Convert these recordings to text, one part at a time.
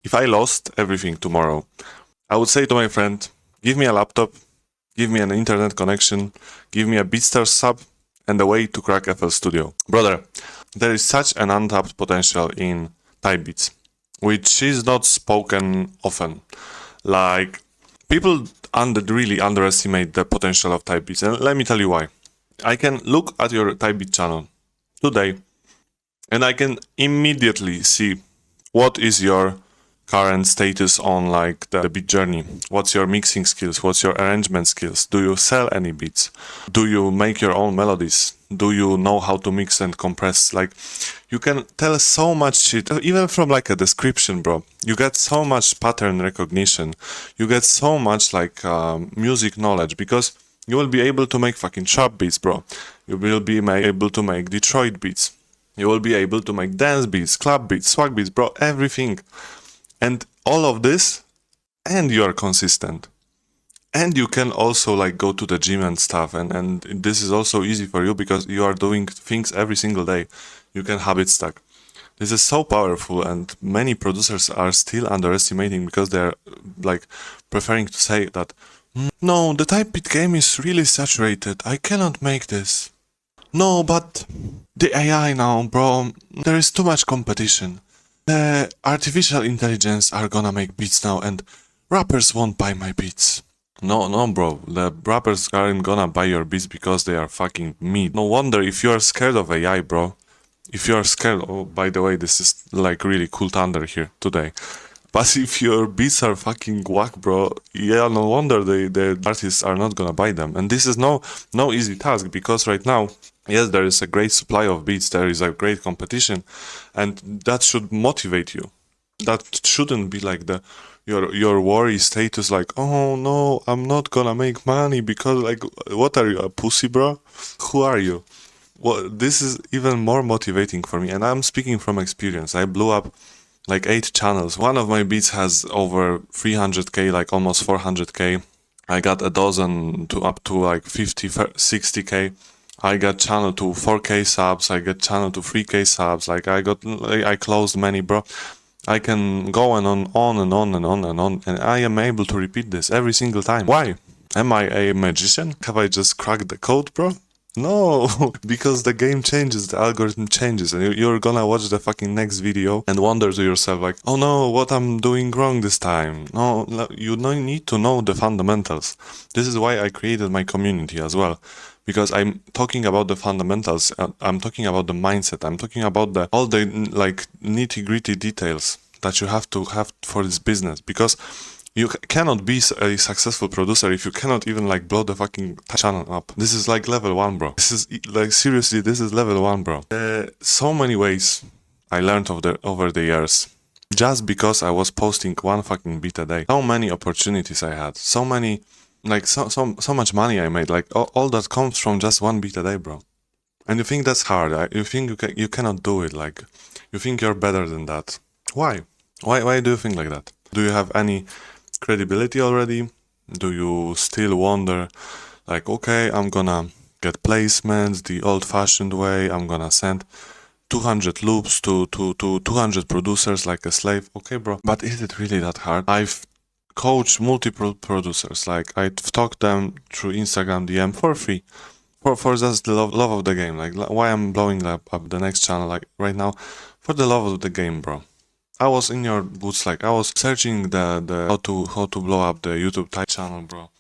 If I lost everything tomorrow, I would say to my friend, give me a laptop, give me an internet connection, give me a beatstars sub, and a way to crack FL Studio. Brother, there is such an untapped potential in type beats, which is not spoken often. Like, people really underestimate the potential of type beats, and let me tell you why. I can look at your type beat channel today, and I can immediately see what is your current status on like the beat journey. What's your mixing skills? What's your arrangement skills? Do you sell any beats? Do you make your own melodies? Do you know how to mix and compress? Like, you can tell so much shit, even from like a description, bro. You get so much pattern recognition. You get so much like music knowledge, because you will be able to make fucking trap beats, bro. You will be able to make Detroit beats. You will be able to make dance beats, club beats, swag beats, bro, everything. And all of this, and you are consistent. And you can also like go to the gym and stuff, and this is also easy for you because you are doing things every single day. You can habit stack. This is so powerful, and many producers are still underestimating because they're like preferring to say that, no, the type beat game is really saturated. I cannot make this. No, but the AI now, bro, there is too much competition. The artificial intelligence are gonna make beats now, and rappers won't buy my beats. No, bro. The rappers aren't gonna buy your beats because they are fucking meat. No wonder if you are scared of AI, bro. If you are scared, oh, by the way, this is like really cool thunder here today. But if your beats are fucking whack, bro, yeah, no wonder the artists are not gonna buy them. And this is no easy task, because right now, yes, there is a great supply of beats, there is a great competition, and that should motivate you. That shouldn't be like your worry status, like, oh no, I'm not gonna make money because, like, what are you, a pussy, bro? Who are you? Well, this is even more motivating for me, and I'm speaking from experience. I blew up like 8 channels. One of my beats has over 300k, like almost 400k. I got a dozen to up to like 50, 60k. I got channel to 4k subs. I got channel to 3k subs. Like, I closed many, bro. I can go on and on and on and on, and I am able to repeat this every single time. Why? Am I a magician? Have I just cracked the code, bro? No, because the game changes, the algorithm changes, and you're gonna watch the fucking next video and wonder to yourself like, oh no, what I'm doing wrong this time. No, you need to know the fundamentals. This is why I created my community as well, because I'm talking about the fundamentals. I'm talking about the mindset. I'm talking about all the like nitty gritty details that you have to have for this business, because you cannot be a successful producer if you cannot even like blow the fucking channel up. This is like level 1, bro. This is like, seriously, this is level 1, bro. So many ways I learned over the years, just because I was posting one fucking beat a day. So many opportunities I had, so many, like, so much money I made. Like, all that comes from just one beat a day, bro. And you think that's hard? You think you cannot do it? Like, you think you're better than that? Why? Why do you think like that? Do you have any credibility already? Do you still wonder, like, okay, I'm gonna get placements the old-fashioned way, I'm gonna send 200 loops to 200 producers like a slave? Okay, bro, but is it really that hard? I've coached multiple producers, like, I've talked them through Instagram DM for free, for just the love of the game. Like, why I'm blowing up the next channel, like, right now, for the love of the game, bro. I was in your boots, like, I was searching the how to blow up the YouTube type channel, bro.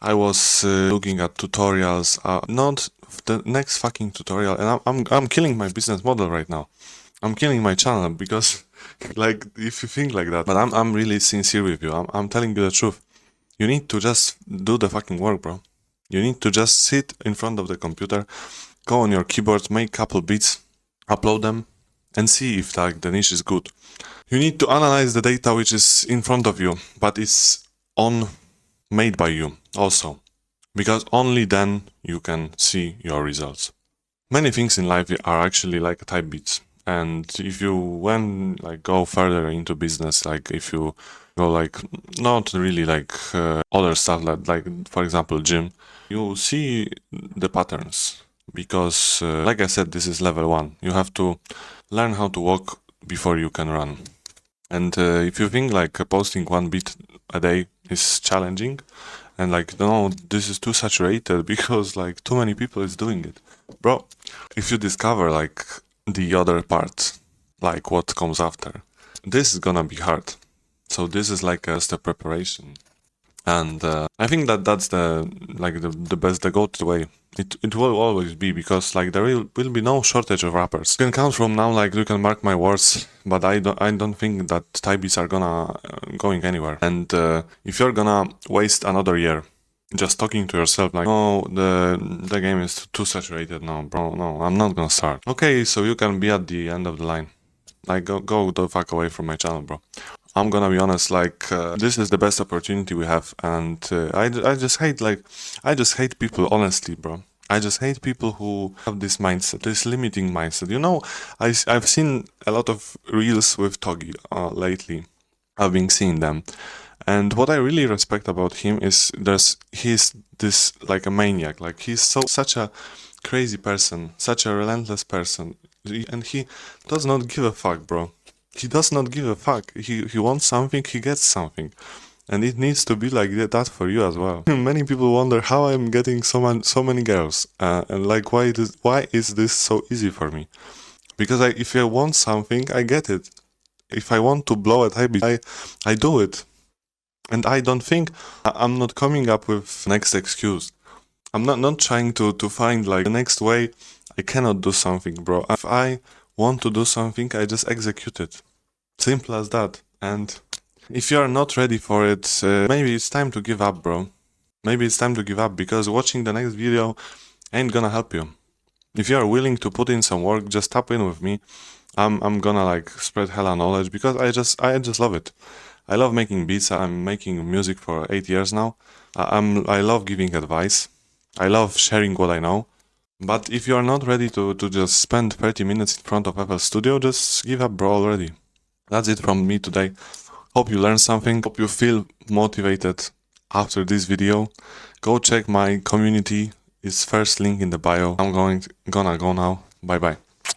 I was looking at tutorials, not the next fucking tutorial, and I'm killing my business model right now. I'm killing my channel because, like, if you think like that, but I'm really sincere with you. I'm telling you the truth. You need to just do the fucking work, bro. You need to just sit in front of the computer, go on your keyboard, make couple beats, upload them, and see if like the niche is good. You need to analyze the data which is in front of you, but it's made by you also, because only then you can see your results. Many things in life are actually like type beats, and if you go further into business, like if you go like not really like other stuff like for example gym, you see the patterns, because like I said, this is level 1. You have to learn how to walk before you can run. And if you think like posting one beat a day is challenging, and like no, this is too saturated because like too many people is doing it, bro. If you discover like the other part, like what comes after, this is gonna be hard. So this is like just a preparation, and I think that that's the best, the go-to way. It will always be, because like there will be no shortage of rappers. You can count from now, like you can mark my words, but I don't think that type beats are gonna going anywhere. And if you're gonna waste another year just talking to yourself like, oh, the game is too saturated now, bro, no, I'm not gonna start. Okay, so you can be at the end of the line. Like go the fuck away from my channel, bro. I'm gonna be honest, like this is the best opportunity we have, and I just hate, like, I just hate people, honestly, bro. I just hate people who have this mindset, this limiting mindset. You know, I've seen a lot of reels with Togi lately. I've been seeing them, and what I really respect about him is he's this like a maniac. Like he's such a crazy person, such a relentless person, and he does not give a fuck, bro. He does not give a fuck. He wants something, he gets something. And it needs to be like that for you as well. Many people wonder how I'm getting so many girls, and like why is this so easy for me? Because if I want something, I get it. If I want to blow at high, I do it. And I don't think I'm not coming up with next excuse. I'm not trying to find like the next way I cannot do something, bro. If I want to do something, I just execute it. Simple as that. And if you are not ready for it, maybe it's time to give up, bro. Maybe it's time to give up, because watching the next video ain't gonna help you. If you are willing to put in some work, just tap in with me. I'm gonna like spread hella knowledge, because I just love it. I love making beats. I'm making music for 8 years now. I love giving advice. I love sharing what I know. But if you are not ready to just spend 30 minutes in front of FL Studio, just give up, bro, already. That's it from me today. Hope you learned something. Hope you feel motivated after this video. Go check my community. It's first link in the bio. I'm gonna go now. Bye bye.